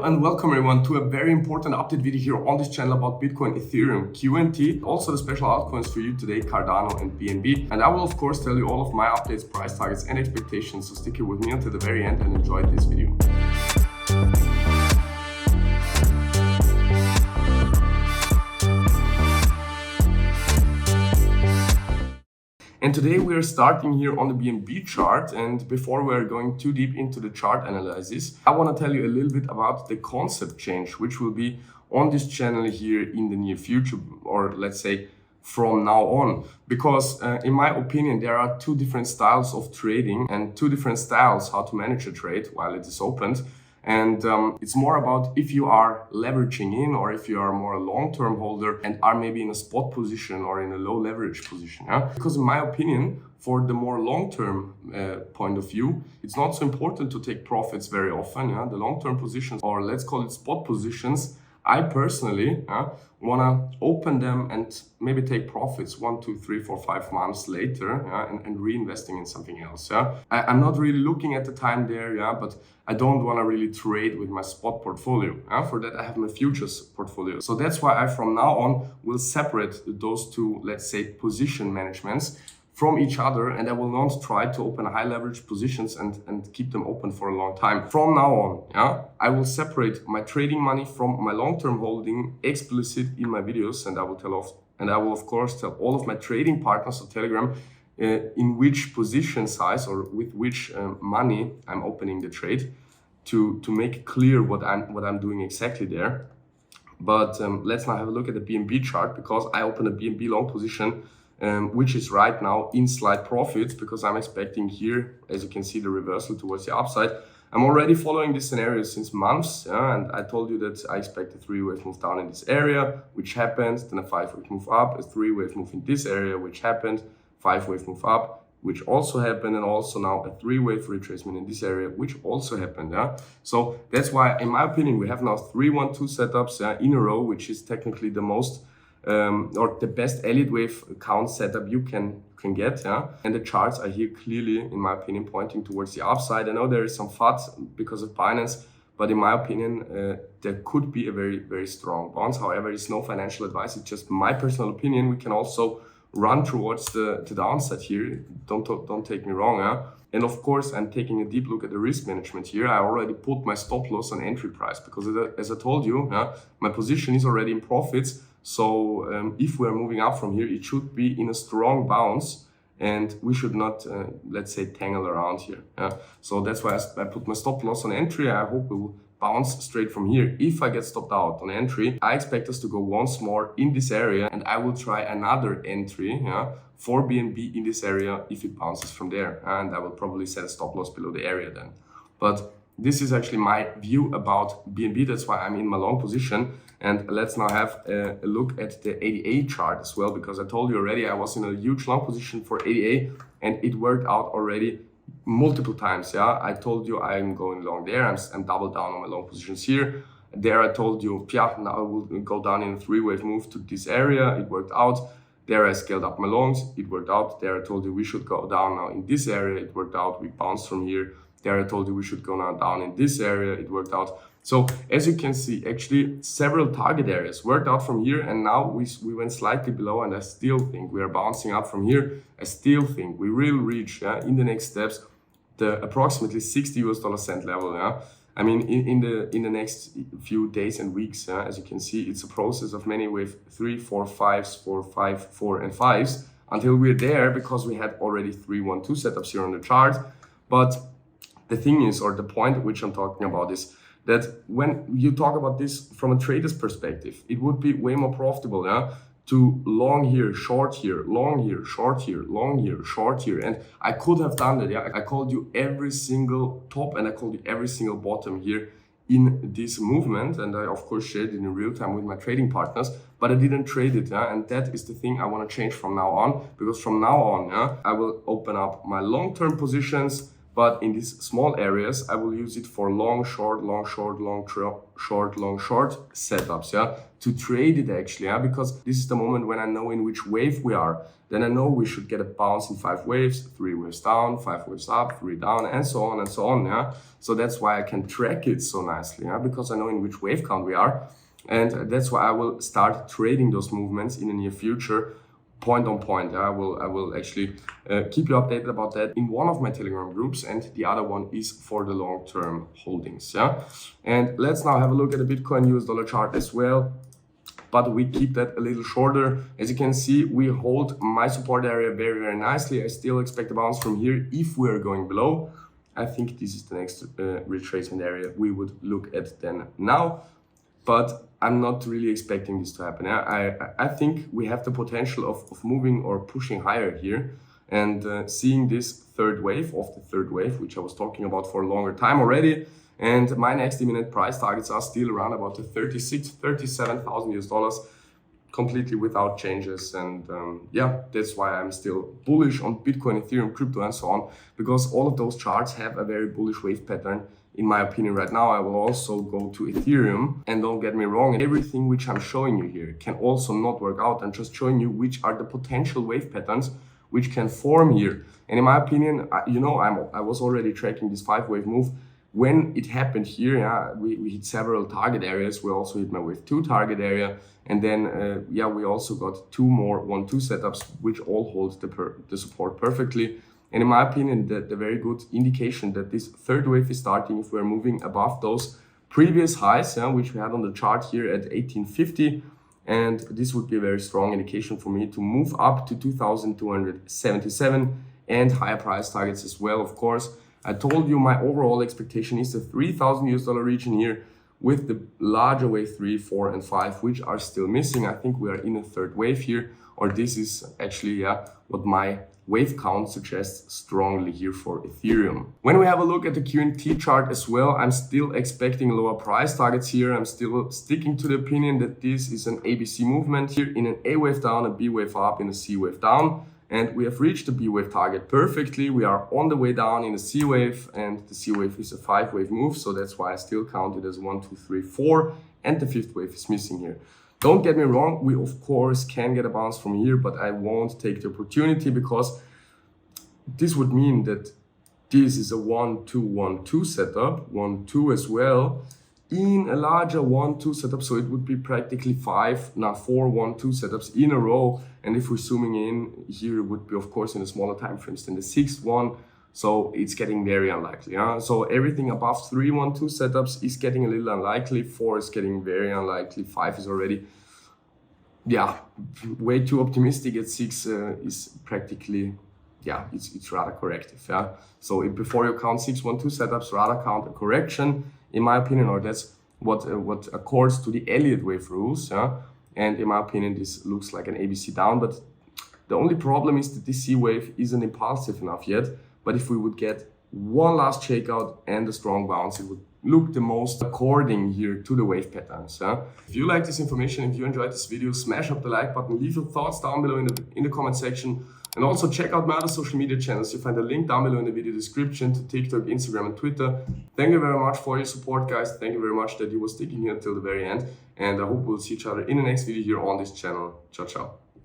Hello and welcome everyone to a very important update video here on this channel about Bitcoin, Ethereum, Quant, also the special altcoins for you today, Cardano and BNB. And I will of course tell you all of my updates, price targets and expectations, so stick here with me until the very end and enjoy this video. And today we are starting here on the BNB chart, and before we are going too deep into the chart analysis, I want to tell you a little bit about the concept change which will be on this channel here in the near future, or let's say from now on, because in my opinion there are two different styles of trading and two different styles how to manage a trade while it is opened. And it's more about if you are leveraging in or if you are more a long-term holder and are maybe in a spot position or in a low leverage position. Because in my opinion, for the more long-term point of view, it's not so important to take profits very often. The long-term positions, or let's call it spot positions, I personally want to open them and maybe take profits 1, 2, 3, 4, 5 months later and reinvesting in something else. I'm not really looking at the time there, but I don't want to really trade with my spot portfolio. For that, I have my futures portfolio. So that's why I from now on will separate those two, let's say, position managements from each other, and I will not try to open high leverage positions and keep them open for a long time. From now on, I will separate my trading money from my long-term holding explicit in my videos, and I will of course tell all of my trading partners on Telegram in which position size or with which money I'm opening the trade to make clear what I'm doing exactly there. But let's now have a look at the BNB chart, because I opened a BNB long position which is right now in slight profits, because I'm expecting here, as you can see, the reversal towards the upside. I'm already following this scenario since months, and I told you that I expect a 3-wave move down in this area, which happened, then a 5-wave move up, a 3-wave move in this area, which happened, 5-wave move up, which also happened, and also now a 3-wave retracement in this area, which also happened. So that's why, in my opinion, we have now 3-1-2 setups in a row, which is technically the most or the best elite wave count setup you can get, and the charts are here clearly, in my opinion, pointing towards the upside. I know there is some FUD because of Binance, but in my opinion there could be a very, very strong bounce. However, it's no financial advice, it's just my personal opinion. We can also run towards the downside here, don't take me wrong. And of course, I'm taking a deep look at the risk management here. I already put my stop loss on entry price, because as I told you, my position is already in profits. So if we're moving up from here, it should be in a strong bounce, and we should not, let's say, tangle around here. So that's why I put my stop loss on entry. I hope we will bounce straight from here. If I get stopped out on entry, I expect us to go once more in this area, and I will try another entry for BNB in this area if it bounces from there. And I will probably set a stop loss below the area then. But this is actually my view about BNB. That's why I'm in my long position. And let's now have a look at the ADA chart as well, because I told you already I was in a huge long position for ADA, and it worked out already multiple times. I told you I'm going long there. I'm double down on my long positions here. There I told you, now I will go down in a 3-wave move to this area. It worked out. There I scaled up my longs. It worked out. There I told you we should go down now in this area. It worked out. We bounced from here. There I told you we should go now down in this area. It worked out. So as you can see, actually several target areas worked out from here, and now we went slightly below, and I still think we are bouncing up from here. I still think we will reach in the next steps the approximately $60 level. I mean, in the next few days and weeks, as you can see, it's a process of many with 3, 4, 5s, 4, 5, 4, and 5s until we're there, because we had already 3-1-2 setups here on the chart. But the thing is, or the point which I'm talking about is that when you talk about this from a trader's perspective, it would be way more profitable to long here, short here, long here, short here, long here, short here. And I could have done that. I called you every single top and I called you every single bottom here in this movement, and I of course shared it in real time with my trading partners, but I didn't trade it. And that is the thing I want to change from now on, because from now on I will open up my long-term positions But in these small areas, I will use it for long, short, long, short, long, short, long, short setups, yeah, to trade it actually, yeah, because this is the moment when I know in which wave we are. Then I know we should get a bounce in 5 waves, 3 waves down, 5 waves up, 3 down, and so on, yeah. So that's why I can track it so nicely, yeah, because I know in which wave count we are. And that's why I will start trading those movements in the near future, point on point. I will actually keep you updated about that in one of my Telegram groups, and the other one is for the long-term holdings. Yeah, and let's now have a look at the Bitcoin US dollar chart as well, but we keep that a little shorter. As you can see, we hold my support area very, very nicely. I still expect a bounce from here if we're going below. I think this is the next retracement area we would look at then now, but I'm not really expecting this to happen. I think we have the potential of moving or pushing higher here, and seeing this third wave, which I was talking about for a longer time already. And my next imminent price targets are still around about the 37,000 US dollars, completely without changes. And yeah, that's why I'm still bullish on Bitcoin, Ethereum, crypto, and so on, because all of those charts have a very bullish wave pattern. In my opinion right now, I will also go to Ethereum, and don't get me wrong, everything which I'm showing you here can also not work out. I'm just showing you which are the potential wave patterns which can form here. And in my opinion, I was already tracking this 5-wave move. When it happened here, yeah, we hit several target areas. We also hit my wave 2 target area. And then, yeah, we also got 2 more 1-2 setups, which all hold the support perfectly. And in my opinion, the very good indication that this third wave is starting if we're moving above those previous highs, which we had on the chart here at 1850. And this would be a very strong indication for me to move up to 2,277 and higher price targets as well, of course. I told you my overall expectation is the 3,000 US dollar region here, with the larger wave 3, 4, and 5, which are still missing. I think we are in a third wave here, or this is actually, yeah, what my wave count suggests strongly here for Ethereum. When we have a look at the QNT chart as well, I'm still expecting lower price targets here. I'm still sticking to the opinion that this is an ABC movement here, in an A wave down, a B wave up, in a C wave down. And we have reached the B wave target perfectly. We are on the way down in the C wave, and the C wave is a 5-wave move. So that's why I still count it as 1, 2, 3, 4, and the 5th wave is missing here. Don't get me wrong, we of course can get a bounce from here, but I won't take the opportunity, because this would mean that this is a 1, 2, 1, 2 setup, 1, 2 as well, in a larger 1, 2 setup. So it would be practically 4, 1, 2 setups in a row. And if we're zooming in here, it would be of course in the smaller time frames than the 6th one. So it's getting very unlikely. So everything above 3, 1, 2 setups is getting a little unlikely. 4 is getting very unlikely. 5 is already, yeah, way too optimistic. At 6 is practically, yeah, it's rather corrective. Yeah. So before you count 6, 1, 2 setups, rather count a correction, in my opinion, or that's what accords to the Elliott wave rules. Yeah. And in my opinion, this looks like an ABC down. But the only problem is that this C wave isn't impulsive enough yet. But if we would get one last shakeout and a strong bounce, it would look the most according here to the wave patterns. If you like this information, if you enjoyed this video, smash up the like button, leave your thoughts down below in the comment section, and also check out my other social media channels. You'll find a link down below in the video description to TikTok, Instagram, and Twitter. Thank you very much for your support, guys. Thank you very much that you were sticking here until the very end, and I hope we'll see each other in the next video here on this channel. Ciao, ciao.